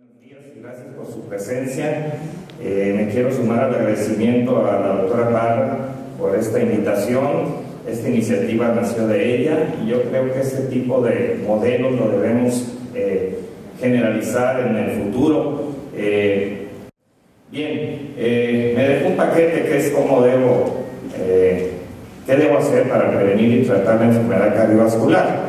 Buenos días y gracias por su presencia. Me quiero sumar al agradecimiento a la doctora Parra por esta invitación. Esta iniciativa nació de ella y yo creo que este tipo de modelos lo debemos generalizar en el futuro. Me dejó un paquete que es cómo qué debo hacer para prevenir y tratar la enfermedad cardiovascular.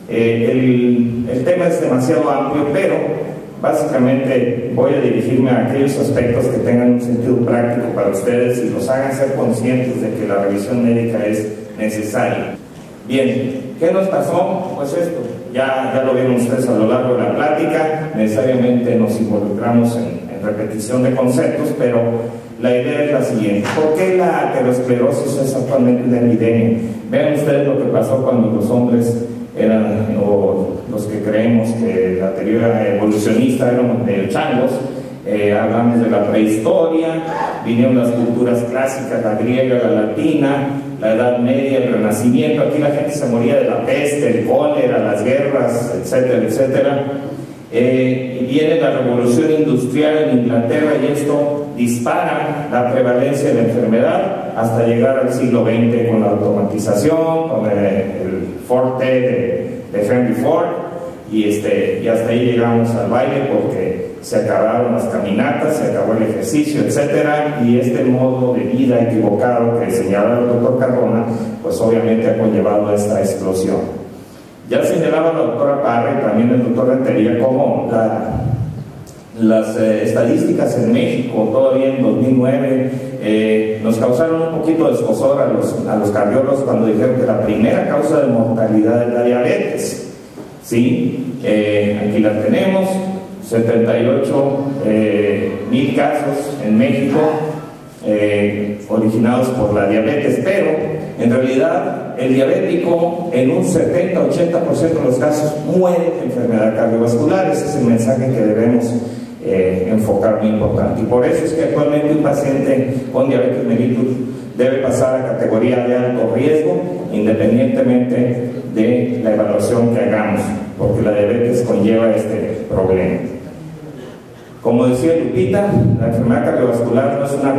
El tema es demasiado amplio, pero básicamente voy a dirigirme a aquellos aspectos que tengan un sentido práctico para ustedes y los hagan ser conscientes de que la revisión médica es necesaria. Bien, ¿qué nos pasó? Pues esto, ya lo vieron ustedes a lo largo de la plática. Necesariamente nos involucramos en repetición de conceptos, pero la idea es la siguiente. ¿Por qué la aterosclerosis es actualmente una epidemia? Vean ustedes lo que pasó cuando los hombres eran, o los que creemos que la teoría era evolucionista, éramos de changos. Hablamos de la prehistoria, vinieron las culturas clásicas, la griega, la latina, la Edad Media, el Renacimiento. Aquí la gente se moría de la peste, el cólera, las guerras, etcétera, etcétera. Y viene la revolución industrial en Inglaterra y esto dispara la prevalencia de la enfermedad hasta llegar al siglo XX con la automatización, con el Forte de Henry Ford, y hasta ahí llegamos al baile porque se acabaron las caminatas, se acabó el ejercicio, etcétera, y este modo de vida equivocado que señala el doctor Cardona, pues obviamente ha conllevado a esta explosión. Ya señalaba la doctora Parra y también el doctor Rentería cómo las estadísticas en México todavía en 2009 nos causaron un poquito de escozor a los cardiólogos cuando dijeron que la primera causa de mortalidad es la diabetes. ¿Sí? Aquí la tenemos, 78,000 casos en México originados por la diabetes, pero en realidad el diabético en un 70-80% de los casos muere de enfermedad cardiovascular. Ese es el mensaje que debemos enfocar, muy importante, y por eso es que actualmente un paciente con diabetes mellitus debe pasar a categoría de alto riesgo independientemente de la evaluación que hagamos, porque la diabetes conlleva este problema. Como decía Lupita, la enfermedad cardiovascular no es una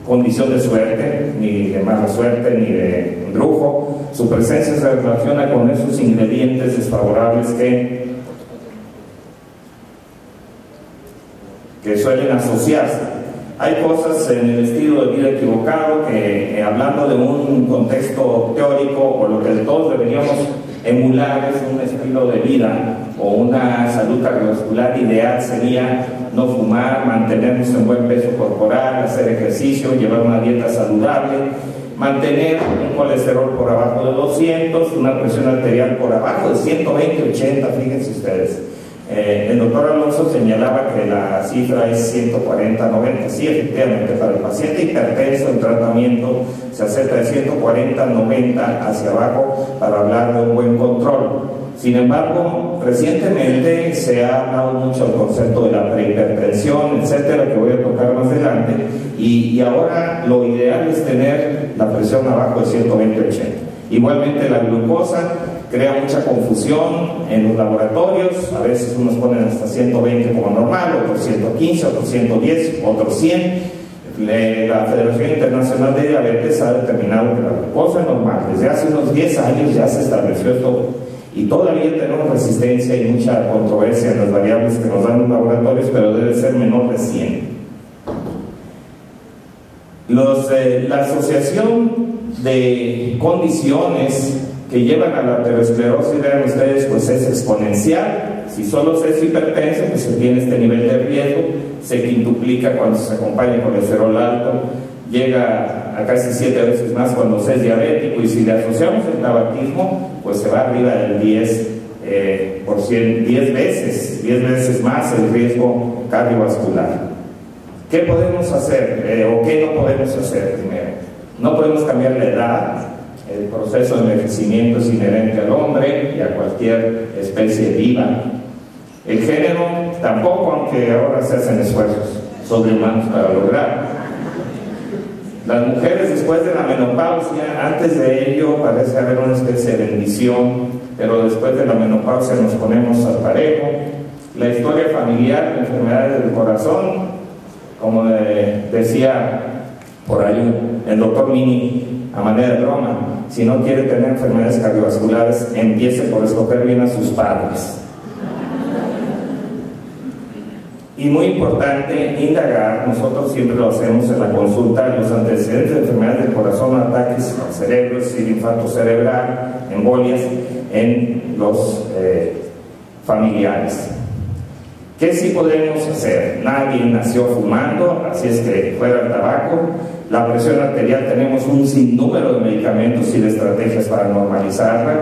condición de suerte, ni de mala suerte, ni de embrujo. Su presencia se relaciona con esos ingredientes desfavorables que suelen asociarse. Hay cosas en el estilo de vida equivocado que, hablando de un contexto teórico, o lo que todos deberíamos emular, es un estilo de vida o una salud cardiovascular ideal sería no fumar, mantenernos en buen peso corporal, hacer ejercicio, llevar una dieta saludable, mantener un colesterol por abajo de 200, una presión arterial por abajo de 120-80, fíjense ustedes. El doctor Alonso señalaba que la cifra es 140-90. Sí, efectivamente, para el paciente hipertenso el tratamiento se acerca de 140-90 hacia abajo para hablar de un buen control. Sin embargo, recientemente se ha hablado mucho del concepto de la prehipertensión, etcétera, que voy a tocar más adelante, y ahora lo ideal es tener la presión abajo de 120-80. Igualmente la glucosa crea mucha confusión en los laboratorios. A veces unos ponen hasta 120 como normal, otros 115, otros 110, otros 100. La Federación Internacional de Diabetes ha determinado que la glucosa es normal. Desde hace unos 10 años ya se estableció esto, y todavía tenemos resistencia y mucha controversia en las variables que nos dan los laboratorios, pero debe ser menor de 100. La asociación de condiciones que llevan a la aterosclerosis, vean ustedes, pues es exponencial. Si solo se es hipertenso, pues se tiene este nivel de riesgo, se quintuplica cuando se acompaña con colesterol alto, llega a casi 7 veces más cuando se es diabético, y si le asociamos el tabaquismo, pues se va arriba del 10 veces más el riesgo cardiovascular. ¿Qué podemos hacer o qué no podemos hacer? Primero, no podemos cambiar la edad. El proceso de envejecimiento es inherente al hombre y a cualquier especie viva. El género tampoco, aunque ahora se hacen esfuerzos sobrehumanos para lograrlo. Las mujeres después de la menopausia, antes de ello parece haber una especie de bendición, pero después de la menopausia nos ponemos al parejo. la historia familiar de enfermedades del corazón, como decía por ahí el doctor Mini a manera de broma, si no quiere tener enfermedades cardiovasculares, empiece por escoger bien a sus padres. Y muy importante, indagar, nosotros siempre lo hacemos en la consulta, los antecedentes de enfermedades del corazón, ataques al cerebro, es decir, infarto cerebral, embolias en los familiares. ¿Qué sí podemos hacer? Nadie nació fumando, así es que fuera el tabaco. La presión arterial, tenemos un sinnúmero de medicamentos y de estrategias para normalizarla.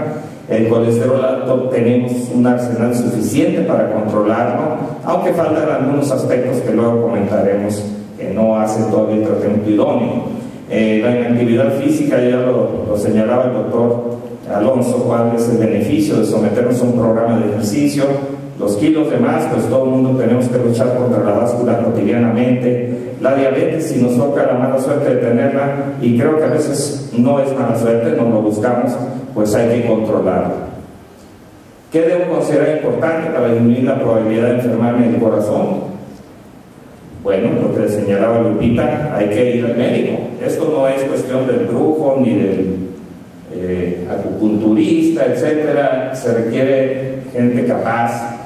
El colesterol alto, tenemos un arsenal suficiente para controlarlo, aunque faltan algunos aspectos que luego comentaremos que no hacen todavía el tratamiento idóneo. La inactividad física, ya lo señalaba el doctor Alonso, cuál es el beneficio de someternos a un programa de ejercicio. Los kilos de más, pues todo el mundo tenemos que luchar contra la báscula cotidianamente. La diabetes, si nos toca la mala suerte de tenerla, y creo que a veces no es mala suerte, no lo buscamos, pues hay que controlarla. ¿Qué debo considerar importante para disminuir la probabilidad de enfermarme del corazón? Bueno, lo que señalaba Lupita, hay que ir al médico. Esto no es cuestión del brujo ni del acupunturista, etcétera. Se requiere gente capaz,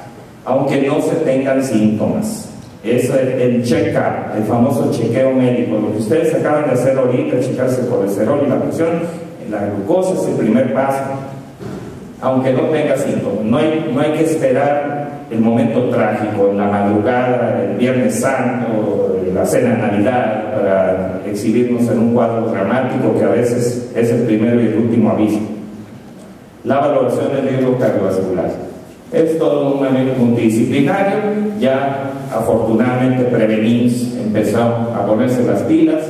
aunque no se tengan síntomas. Es el check-up, el famoso chequeo médico. Lo que ustedes acaban de hacer ahorita, checarse el colesterol y la presión, la glucosa es el primer paso, aunque no tenga síntomas. No hay que esperar el momento trágico, en la madrugada, el Viernes Santo, la cena de Navidad, para exhibirnos en un cuadro dramático que a veces es el primero y el último aviso. La valoración del riesgo cardiovascular es todo un manejo multidisciplinario. Ya afortunadamente Prevenins empezó a ponerse las pilas.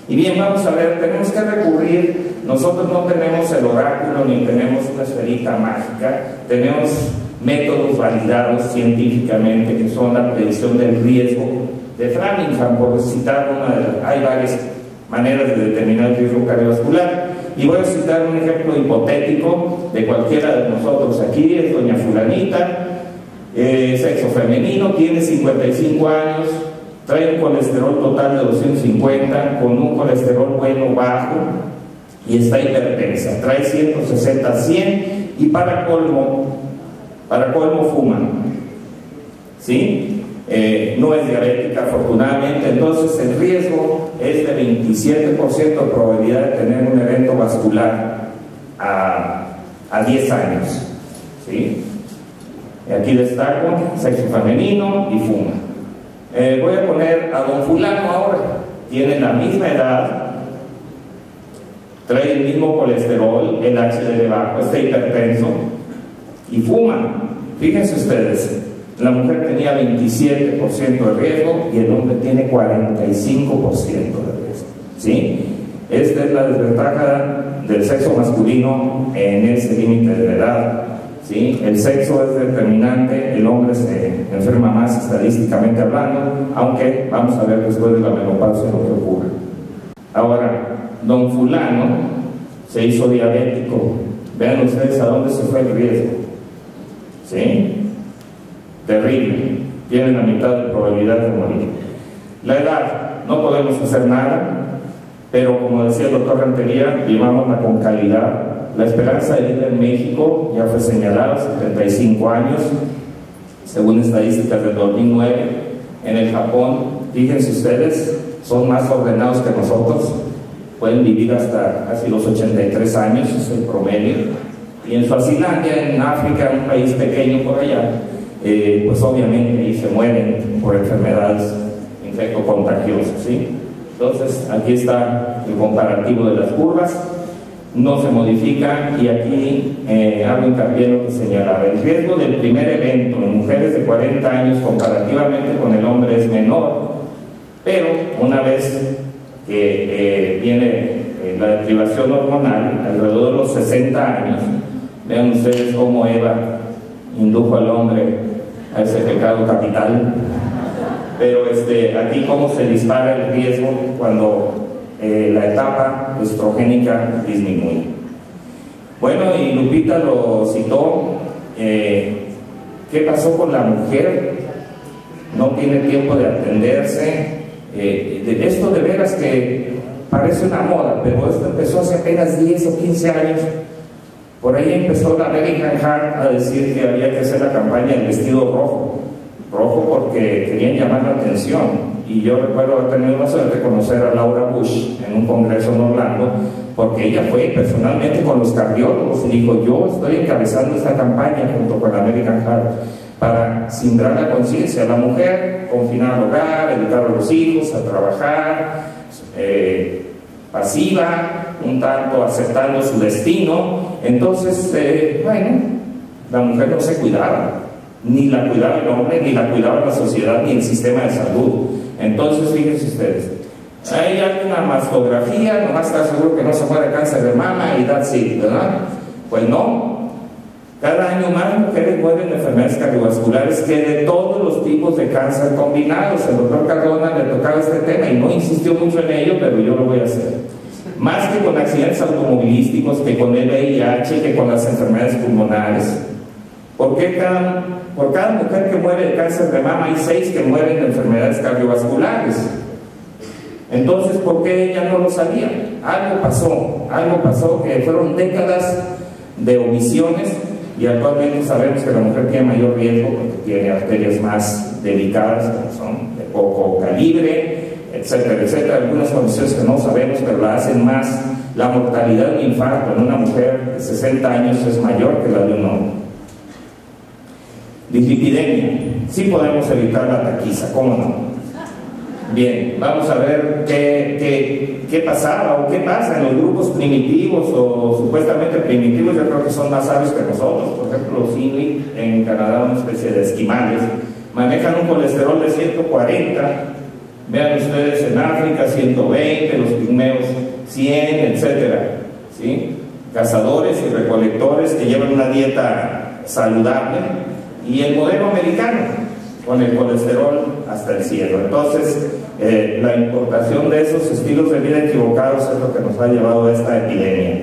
Y bien, vamos a ver, tenemos que recurrir. Nosotros no tenemos el oráculo ni tenemos una esferita mágica, tenemos métodos validados científicamente que son la predicción del riesgo de Framingham, por citar hay varias maneras de determinar el riesgo cardiovascular. Y voy a citar un ejemplo hipotético de cualquiera de nosotros aquí. Es doña fulanita, sexo femenino, tiene 55 años, trae un colesterol total de 250, con un colesterol bueno bajo, y está hipertensa, trae 160/100 y para colmo fuma, ¿sí? No es diabética afortunadamente. Entonces el riesgo es de 27% de probabilidad de tener un evento vascular a 10 años, ¿sí? Aquí destaco sexo femenino y fuma. Voy a poner a don fulano ahora, tiene la misma edad, trae el mismo colesterol, el HDL bajo, está hipertenso y fuma. Fíjense ustedes, la mujer tenía 27% de riesgo y el hombre tiene 45% de riesgo, ¿sí? Esta es la desventaja del sexo masculino en ese límite de edad, ¿sí? El sexo es determinante, el hombre se enferma más estadísticamente hablando, aunque vamos a ver después de la menopausia lo que ocurre. Ahora, don fulano se hizo diabético. Vean ustedes a dónde se fue el riesgo, ¿sí? Terrible, tiene la mitad de probabilidad de morir. La edad, no podemos hacer nada, pero como decía el doctor Rentería, vivámosla con calidad. La esperanza de vida en México ya fue señalada, 75 años, según estadísticas del 2009. En el Japón, fíjense ustedes, son más ordenados que nosotros, pueden vivir hasta casi los 83 años, es el promedio. Y en Suazilandia, en África, un país pequeño por allá, pues obviamente ahí se mueren por enfermedades infectocontagiosas, ¿sí? Entonces aquí está el comparativo de las curvas, no se modifica, y aquí hago hincapié en lo que señalaba. El riesgo del primer evento en mujeres de 40 años comparativamente con el hombre es menor, pero una vez que viene la deprivación hormonal, alrededor de los 60 años, vean ustedes cómo Eva indujo al hombre a ese pecado capital. Pero aquí cómo se dispara el riesgo cuando la etapa estrogénica disminuye. Bueno, y Lupita lo citó, que ¿Qué pasó con la mujer? No tiene tiempo de atenderse. Esto de veras que parece una moda, pero esto empezó hace apenas 10 o 15 años. Por ahí empezó la American Heart a decir que había que hacer la campaña del vestido rojo. Rojo porque querían llamar la atención. Y yo recuerdo haber tenido la suerte de conocer a Laura Bush en un congreso en Orlando, porque ella fue personalmente con los cardiólogos y dijo: yo estoy encabezando esta campaña junto con la American Heart para simbrar la conciencia de la mujer, confinar al hogar, educar a los hijos, a trabajar, pasiva, un tanto aceptando su destino. Entonces, bueno, la mujer no se cuidaba, ni la cuidaba el hombre, ni la cuidaba la sociedad, ni el sistema de salud. Entonces, fíjense ustedes, hay una mastografía, nomás está seguro que no se muere cáncer de mama y that's it, ¿verdad? Pues no. Cada año más mujeres mueren de enfermedades cardiovasculares que de todos los tipos de cáncer combinados. El doctor Cardona le tocaba este tema y no insistió mucho en ello, pero yo lo voy a hacer. Más que con accidentes automovilísticos, que con el VIH, que con las enfermedades pulmonares. ¿Por qué por cada mujer que muere de cáncer de mama hay 6 que mueren de enfermedades cardiovasculares? Entonces, ¿por qué ella no lo sabía? Algo pasó que fueron décadas de omisiones, y actualmente sabemos que la mujer tiene mayor riesgo porque tiene arterias más delicadas, como son de poco calibre, etcétera, etcétera. Algunas condiciones que no sabemos, pero la hacen más. La mortalidad de un infarto en una mujer de 60 años es mayor que la de un hombre. Dislipidemia. Sí podemos evitar la taquiza, ¿cómo no? Bien, vamos a ver qué pasaba o qué pasa en los grupos primitivos o supuestamente primitivos. Yo creo que son más sabios que nosotros. Por ejemplo, los Inuit en Canadá, una especie de esquimales, manejan un colesterol de 140. Vean ustedes en África 120, los pigmeos 100, etcétera, ¿sí? Cazadores y recolectores que llevan una dieta saludable, y el modelo americano con el colesterol hasta el cielo. Entonces, la importación de esos estilos de vida equivocados es lo que nos ha llevado a esta epidemia.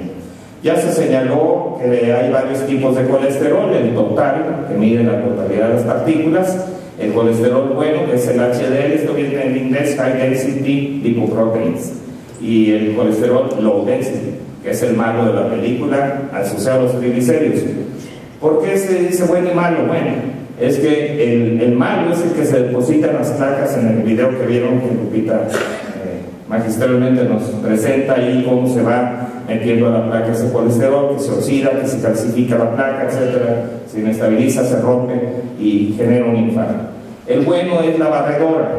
Ya se señaló que hay varios tipos de colesterol: el total, que mide la totalidad de las partículas; el colesterol bueno, que es el HDL, esto viene en inglés, High Density Lipoproteins; y el colesterol Low Density, que es el malo de la película, asociado a los triglicéridos. ¿Por qué se dice bueno y malo? Bueno, es que el malo es el que se deposita en las placas. En el video que vieron, que Lupita magistralmente nos presenta ahí cómo se va metiendo a la placa ese colesterol, que se oxida, que se calcifica la placa, etcétera, se inestabiliza, se rompe y genera un infarto. El bueno es la barredora,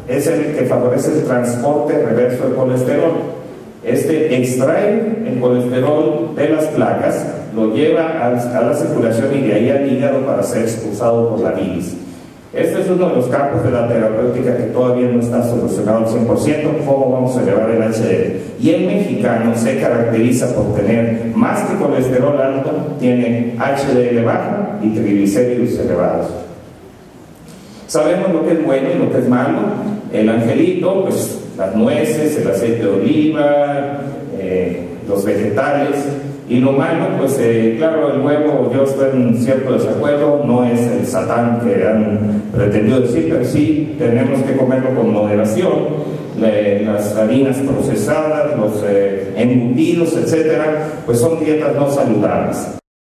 es el que favorece el transporte reverso del colesterol. Este extrae el colesterol de las placas, lo lleva a la circulación y de ahí al hígado para ser expulsado por la bilis. Este es uno de los campos de la terapéutica que todavía no está solucionado al 100%, cómo vamos a elevar el HDL. Y el mexicano se caracteriza por tener más que colesterol alto, tiene HDL bajo y triglicéridos elevados. Sabemos lo que es bueno y lo que es malo. El angelito, pues las nueces, el aceite de oliva, los vegetales. Y lo malo, pues claro, el huevo, yo estoy en cierto desacuerdo, no es el satán que han pretendido decir, pero sí tenemos que comerlo con moderación. Las harinas procesadas, los embutidos, etcétera, pues son dietas no saludables.